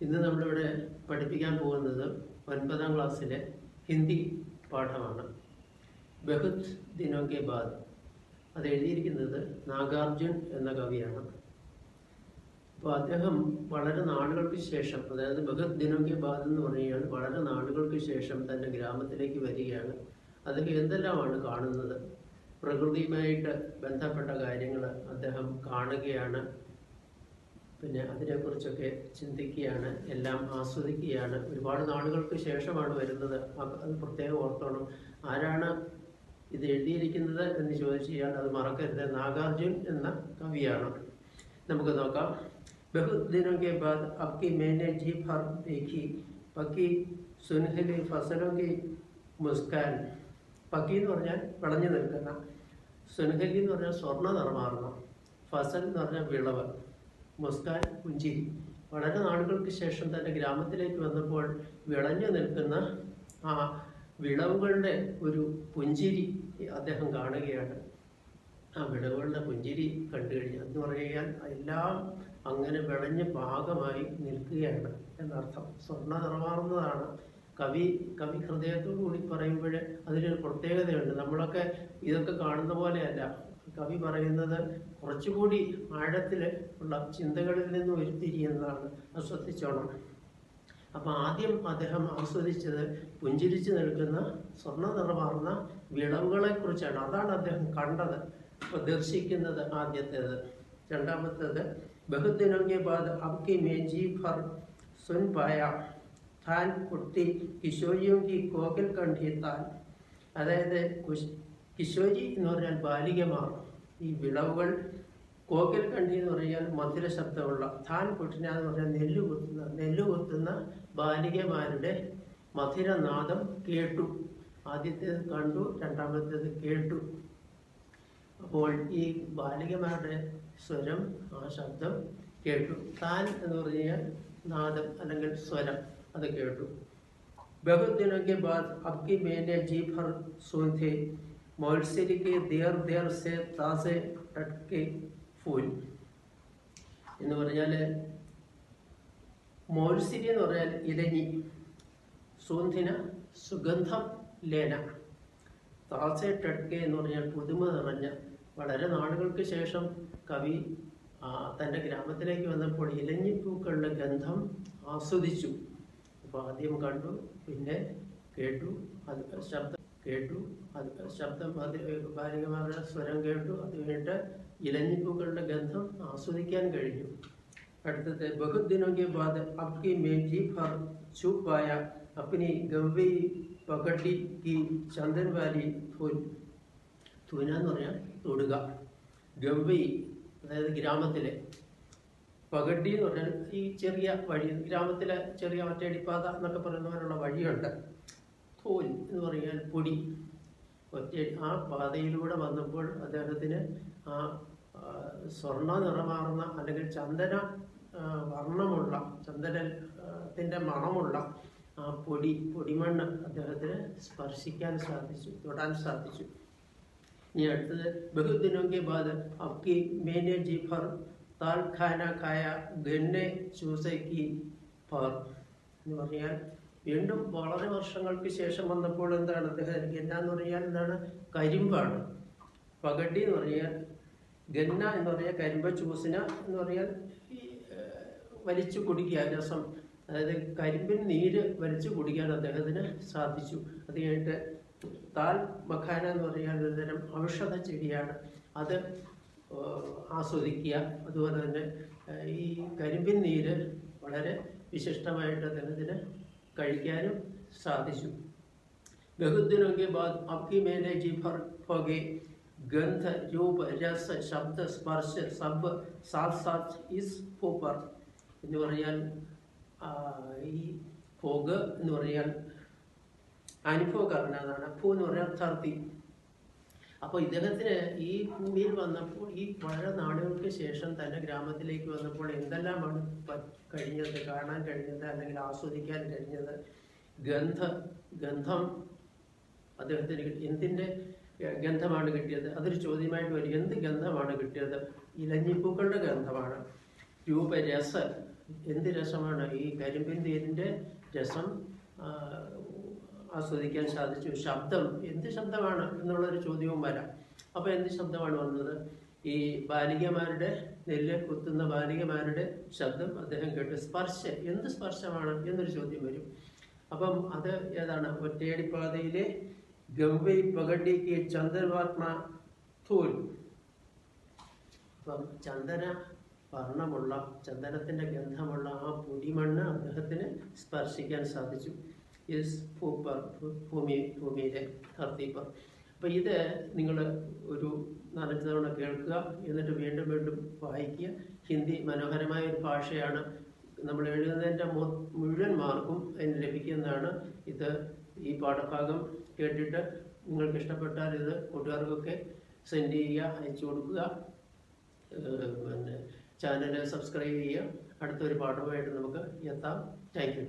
ഇന്ന് നമ്മളിവിടെ പഠിപ്പിക്കാൻ പോകുന്നത് 9ാം ക്ലാസ്സിലെ ഹിന്ദി പാഠമാണ്. ബഹുത് ദിനോ കെ ബാദ്. അത് എഴുതിയിരിക്കുന്നത് നാഗാർജുൻ എന്ന കവിയാണ്. അപ്പോൾ അദ്ദേഹം വളരെ നാളുകൾക്ക് ശേഷം, അതായത് ബഹുത് ദിനോ കെ ബാദ് എന്ന് പറയുകയാണ്, വളരെ നാളുകൾക്ക് ശേഷം തൻ്റെ ഗ്രാമത്തിലേക്ക് വരികയാണ്. അദ്ദേഹം എന്തെല്ലാമാണ് കാണുന്നത്? പ്രകൃതിയുമായിട്ട് ബന്ധപ്പെട്ട കാര്യങ്ങൾ അദ്ദേഹം കാണുകയാണ്. പിന്നെ അതിനെക്കുറിച്ചൊക്കെ ചിന്തിക്കുകയാണ്, എല്ലാം ആസ്വദിക്കുകയാണ്. ഒരുപാട് നാളുകൾക്ക് ശേഷമാണ് വരുന്നത്. അത് പ്രത്യേകം ഓർത്തോണം. ആരാണ് ഇത് എഴുതിയിരിക്കുന്നത് എന്ന് ചോദിച്ചു കഴിഞ്ഞാൽ അത് മറക്കരുത്, നാഗാർജുൻ എന്ന കവിയാണ്. നമുക്ക് നോക്കാം. ബഹുത് ദിനോ കെ ബാദ് അബ്കി മേനെ ജി ഭർ ദേഖി പക്കി സുൻഹലി ഫസലോ കി മുസ്കാൻ. പക്കി എന്ന് പറഞ്ഞാൽ വിളഞ്ഞു നിൽക്കുന്ന, സുൻഹലി എന്ന് പറഞ്ഞാൽ സ്വർണ്ണ നിറമാർന്ന, ഫസൽ എന്ന് പറഞ്ഞാൽ വിളവ്, മുസ്കാൻ പുഞ്ചിരി. വളരെ നാളുകൾക്ക് ശേഷം തൻ്റെ ഗ്രാമത്തിലേക്ക് വന്നപ്പോൾ വിളഞ്ഞു നിൽക്കുന്ന ആ വിളവുകളുടെ ഒരു പുഞ്ചിരി അദ്ദേഹം കാണുകയാണ്. ആ വിളവുകളുടെ പുഞ്ചിരി കണ്ടു കഴിഞ്ഞാൽ എന്ന് പറയുകയാൽ എല്ലാം അങ്ങനെ വിളഞ്ഞ് പാകമായി നിൽക്കുകയാണ് എന്നർത്ഥം. സ്വർണ്ണ നിറമാർന്നതാണ്. കവി ഹൃദയത്തോടു കൂടി പറയുമ്പോൾ അതിനൊരു പ്രത്യേകതയുണ്ട്. നമ്മളൊക്കെ ഇതൊക്കെ കാണുന്ന പോലെയല്ല. കവി പറയുന്നത് കുറച്ചുകൂടി ആഴത്തിൽ ഉള്ള ചിന്തകളിൽ നിന്ന് ഉരുത്തിരിയുന്നതാണ്. അത് ശ്രദ്ധിച്ചോണം. അപ്പം ആദ്യം അദ്ദേഹം ആസ്വദിച്ചത് പുഞ്ചിരിച്ചു നിൽക്കുന്ന സ്വർണ്ണ നിറമാർന്ന വിളവുകളെ കുറിച്ചാണ്. അതാണ് അദ്ദേഹം കണ്ടത്, ദർശിക്കുന്നത്. ആദ്യത്തേത്. രണ്ടാമത്തേത് ബഹുത് ദിനോ കെ ബാദ് അബ്കി മേജി ഭർ സുൻ പായ താൻ കുട്ടി കിശോരിയോ കി കോകിൽ കണ്ഠി താൻ. അതായത് കിശോരി എന്ന് പറഞ്ഞാൽ ബാലികമാർ. ഈ വിളവുകൾ, കോകിൽ കണ്ഠി എന്ന് പറഞ്ഞാൽ മധുര ശബ്ദമുള്ള, താൻ കുട്ടിന എന്ന് പറഞ്ഞാൽ നെല്ല് കുത്തുന്ന ബാലികമാരുടെ മധുരനാദം കേട്ടു. ആദ്യത്തേത് കണ്ടു, രണ്ടാമത്തേത് കേട്ടു. അപ്പോൾ ഈ ബാലികമാരുടെ സ്വരം, ആ ശബ്ദം കേട്ടു. താൻ എന്ന് പറഞ്ഞാൽ നാദം അല്ലെങ്കിൽ സ്വരം, അത് കേട്ടു. ബഹുത് ദിനോ കെ ബാദ് അബ്കി മേനെ ജി ഭർ സൂന്ധെ മൗൽസിരി കെ ദേർ ദേർ സെ താസെ ടട്കെ ഫൂൽ എന്ന് പറഞ്ഞാൽ, മൗൽസിരി എന്ന് പറഞ്ഞാൽ ഇലഞ്ഞി, സൂന്ധിന സുഗന്ധം ലേന, താസെ ടട്കെ എന്ന് പറഞ്ഞാൽ പുതുമ നിറഞ്ഞ. വളരെ നാളുകൾക്ക് ശേഷം കവി തൻ്റെ ഗ്രാമത്തിലേക്ക് വന്നപ്പോൾ ഇലഞ്ഞിപ്പൂക്കളുടെ ഗന്ധം ആസ്വദിച്ചു. അപ്പോൾ ആദ്യം കണ്ടു, പിന്നെ കേട്ടു, അത് ശബ്ദം കേട്ടു, അത് ശബ്ദം, അത് ബാലികമാരുടെ സ്വരം കേട്ടു. അത് കഴിഞ്ഞിട്ട് ഇലഞ്ഞിപ്പൂക്കളുടെ ഗന്ധം ആസ്വദിക്കാൻ കഴിഞ്ഞു. അടുത്തത് ബഹുത് ദിനോ കെ ബാദ് അബ്കി മേജി ഭർ ചുപ്പായ അപ്നി ഗവ്വി പകട്ടി കി ചന്ദൻ വാലി ഫൂൽ. തൂന എന്ന് പറഞ്ഞാൽ തൊടുക, ഗവ്വി അതായത് ഗ്രാമത്തിലെ, പകട്ടി എന്ന് പറഞ്ഞാൽ ഈ ചെറിയ വഴി, ഗ്രാമത്തിലെ ചെറിയ ഒറ്റയടിപ്പാത എന്നൊക്കെ പറയുന്ന പോലുള്ള വഴിയുണ്ട്. തോൽ എന്ന് പറഞ്ഞാൽ പൊടി. ആ പാതയിലൂടെ വന്നപ്പോൾ അദ്ദേഹത്തിന് ആ സ്വർണ്ണ നിറമാർന്ന അല്ലെങ്കിൽ ചന്ദന വർണ്ണമുള്ള, ചന്ദനത്തിൻ്റെ മണമുള്ള ആ പൊടിമണ്ണ് അദ്ദേഹത്തിന് സ്പർശിക്കാൻ സാധിച്ചു, തൊടാൻ സാധിച്ചു. ഇനി അടുത്തത് ബഹുത് ദിനോ കെ ബാദ് അബ്കി മേനെ ജി ഭർ താൽ ഖാന ഖായ ഗന്നെ ചൂസയ്ക്ക് ഫർ എന്ന് പറഞ്ഞാൽ വീണ്ടും വളരെ വർഷങ്ങൾക്ക് ശേഷം വന്നപ്പോൾ എന്താണ് അദ്ദേഹം, ഗന്ന എന്ന് പറഞ്ഞാൽ എന്താണ്, കരിമ്പാണ്. പകട്ടി എന്ന് പറഞ്ഞാൽ, ഗന്ന എന്ന് പറഞ്ഞാൽ കരിമ്പ്, ചൂസിന എന്ന് പറഞ്ഞാൽ ഈ വലിച്ചു കുടിക്കുക, രസം, അതായത് കരിമ്പിൻ നീര് വലിച്ചു കുടിക്കാൻ അദ്ദേഹത്തിന് സാധിച്ചു. അത് കഴിഞ്ഞിട്ട് താൽ മഖാന എന്ന് പറഞ്ഞാൽ ഒരുതരം ഔഷധ ചെടിയാണ്, അത് ആസ്വദിക്കുക. അതുപോലെ തന്നെ ഈ കരിമ്പിൻ നീര് വളരെ വിശിഷ്ടമായിട്ട് അദ്ദേഹത്തിന് കഴിക്കാനും സാധിച്ചു. ബഹുത് ദിനോ കെ ബാദ് അബ്കി മേനെ ജി ഭർ ഹോഗെ ഗന്ധ രൂപ രസ ശബ്ദ സ്പർശ സബ് സാത്ത് സാത്ത് ഇസ് ഫൂപ്പർ എന്ന് പറഞ്ഞാൽ, ഈ ഫോഗ് എന്ന് പറഞ്ഞാൽ അനുഭവകാരനാണ്, ഫൂ എന്ന് പറഞ്ഞാൽ ഛർദി. അപ്പോൾ ഇദ്ദേഹത്തിന് ഈ ഭൂമിയിൽ വന്നപ്പോൾ, ഈ വളരെ നാളുകൾക്ക് ശേഷം തൻ്റെ ഗ്രാമത്തിലേക്ക് വന്നപ്പോൾ എന്തെല്ലാമാണ് കഴിഞ്ഞത്, കാണാൻ കഴിഞ്ഞത് അല്ലെങ്കിൽ ആസ്വദിക്കാൻ കഴിഞ്ഞത്? ഗന്ധം അദ്ദേഹത്തിന് എന്തിൻ്റെ ഗന്ധമാണ് കിട്ടിയത്? അതൊരു ചോദ്യമായിട്ട് വരും. എന്ത് ഗന്ധമാണ് കിട്ടിയത്? ഇലഞ്ഞിപ്പൂക്കളുടെ ഗന്ധമാണ്. രൂപരസ, എന്ത് രസമാണ് ഈ കരിമ്പിൻ തേരിൻ്റെ രസം ആസ്വദിക്കാൻ സാധിച്ചു. ശബ്ദം, എന്ത് ശബ്ദമാണ് എന്നുള്ളൊരു ചോദ്യവും വരാം. അപ്പോൾ എന്ത് ശബ്ദമാണ് വന്നത്? ഈ ബാലികമാരുടെ, നെല്ല് കുത്തുന്ന ബാലികമാരുടെ ശബ്ദം അദ്ദേഹം കേട്ടു. സ്പർശം, എന്ത് സ്പർശമാണ് എന്നൊരു ചോദ്യം വരും. അപ്പം അത് ഏതാണ്? ഒറ്റയടിപ്പാതയിലെ ഗംഭൈ പകടിക്ക് ചന്ദനവാത്മ തോൽ. അപ്പം ചന്ദന വർണ്ണമുള്ള, ചന്ദനത്തിൻ്റെ ഗന്ധമുള്ള ആ പൊടിമണ്ണ് അദ്ദേഹത്തിന് സ്പർശിക്കാൻ സാധിച്ചു. ഭൂമിയിലെ ധർത്തിപ്പർ. അപ്പം ഇത് നിങ്ങൾ ഒരു 4-5 തവണ കേൾക്കുക, എന്നിട്ട് വീണ്ടും വീണ്ടും വായിക്കുക. ഹിന്ദി മനോഹരമായ ഒരു ഭാഷയാണ്. നമ്മൾ എഴുതുന്നതിൻ്റെ മുഴുവൻ മാർക്കും അതിന് ലഭിക്കുന്നതാണ്. ഈ പാഠഭാഗം കേട്ടിട്ട് നിങ്ങൾക്ക് ഇഷ്ടപ്പെട്ടാൽ ഇത് കൂട്ടുകാർക്കൊക്കെ സെൻഡ് ചെയ്യുക, അയച്ചു കൊടുക്കുക. പിന്നെ ചാനൽ സബ്സ്ക്രൈബ് ചെയ്യുക. അടുത്തൊരു പാഠവുമായിട്ട് നമുക്ക് എത്താം. Thank you.